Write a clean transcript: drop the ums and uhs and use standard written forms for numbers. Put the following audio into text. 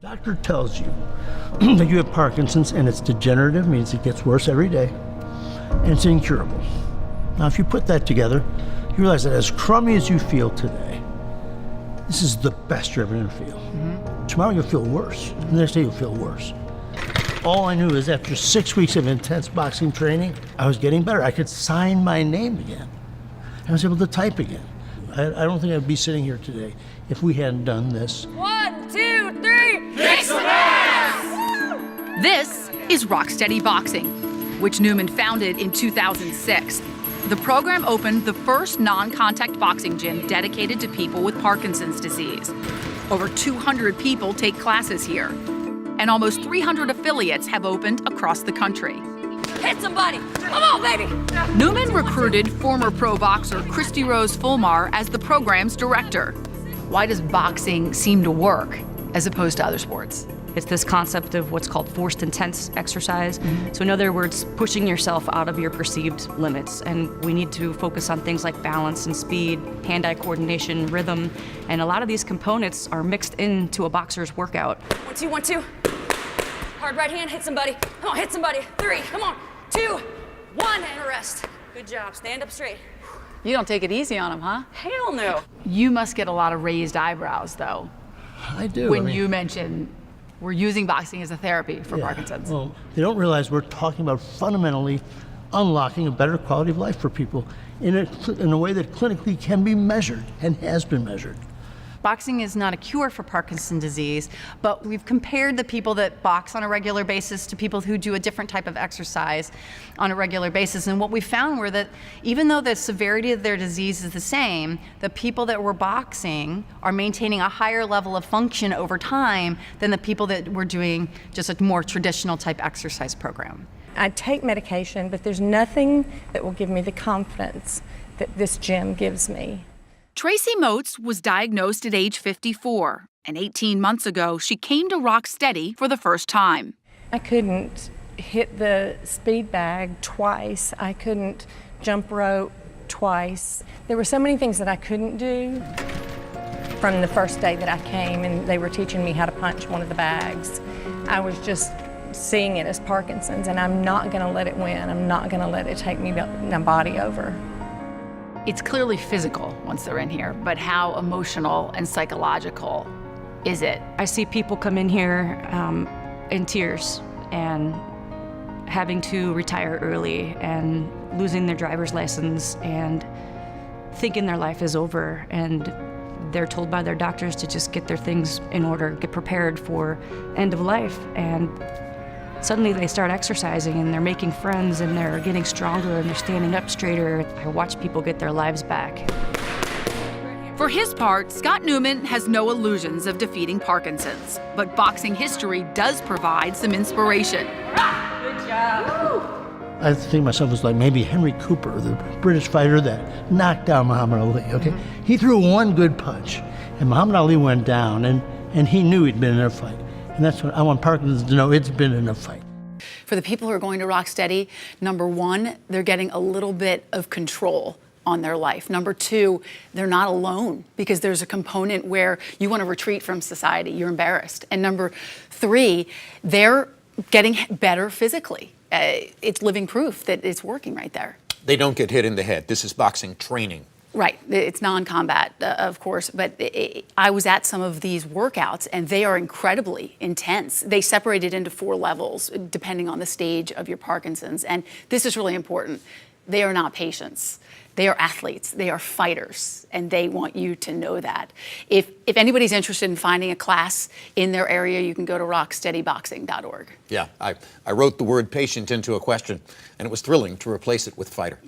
Doctor tells you that you have Parkinson's and it's degenerative, means it gets worse every day, and it's incurable. Now, if you put that together, you realize that as crummy as you feel today, this is the best you're ever gonna feel. Tomorrow you'll feel worse, and the next day you'll feel worse. All I knew is after 6 weeks of intense boxing training, I was getting better. I could sign my name again. I was able to type again. I don't think I'd be sitting here today if we hadn't done this. 1, 2, 3, kick some ass! This is Rocksteady Boxing, which Newman founded in 2006. The program opened the first non-contact boxing gym dedicated to people with Parkinson's disease. Over 200 people take classes here, and almost 300 affiliates have opened across the country. Hit somebody! Come on, baby! Newman recruited former pro boxer Christy Rose Fulmar as the program's director. Why does boxing seem to work as opposed to other sports? It's this concept of what's called forced intense exercise. So in other words, pushing yourself out of your perceived limits. And we need to focus on things like balance and speed, hand-eye coordination, rhythm. And a lot of these components are mixed into a boxer's workout. 1, 2, 1, 2. Hard right hand, hit somebody. Come on, hit somebody. 3, come on. 2, 1, and a rest. Good job, stand up straight. You don't take it easy on them, huh? Hell no. You must get a lot of raised eyebrows, though, I do. when you mention we're using boxing as a therapy for Yeah. Parkinson's. Well, they don't realize we're talking about fundamentally unlocking a better quality of life for people in a way that clinically can be measured and has been measured. Boxing is not a cure for Parkinson's disease, but we've compared the people that box on a regular basis to people who do a different type of exercise on a regular basis. And what we found were that even though the severity of their disease is the same, the people that were boxing are maintaining a higher level of function over time than the people that were doing just a more traditional type exercise program. I take medication, but there's nothing that will give me the confidence that this gym gives me. Tracy Moats was diagnosed at age 54, and 18 months ago, she came to Rocksteady for the first time. I couldn't hit the speed bag twice. I couldn't jump rope twice. There were so many things that I couldn't do from the first day that I came, and they were teaching me how to punch one of the bags. I was just seeing it as Parkinson's, and I'm not gonna let it win. I'm not gonna let it take my body over. It's clearly physical once they're in here, but how emotional and psychological is it? I see people come in here in tears and having to retire early and losing their driver's license and thinking their life is over, and they're told by their doctors to just get their things in order, get prepared for end of life, and suddenly they start exercising and they're making friends and they're getting stronger and they're standing up straighter. I watch people get their lives back. For his part, Scott Newman has no illusions of defeating Parkinson's, but boxing history does provide some inspiration. Good job. I think of myself as like maybe Henry Cooper, the British fighter that knocked down Muhammad Ali, okay? He threw one good punch, and Muhammad Ali went down, and he knew he'd been in a fight. And that's what I want Parkinson's to know, it's been in a fight. For the people who are going to Rocksteady, number one, they're getting a little bit of control on their life. Number two, they're not alone, because there's a component where you want to retreat from society, you're embarrassed. And number three, they're getting better physically. It's living proof that it's working right there. They don't get hit in the head. This is boxing training. Right, it's non-combat, of course, but I was at some of these workouts and they are incredibly intense. They separate it into 4 levels depending on the stage of your Parkinson's, and this is really important. They are not patients. They are athletes, they are fighters, and they want you to know that. If anybody's interested in finding a class in their area, you can go to rocksteadyboxing.org. Yeah, I wrote the word patient into a question, and it was thrilling to replace it with fighter.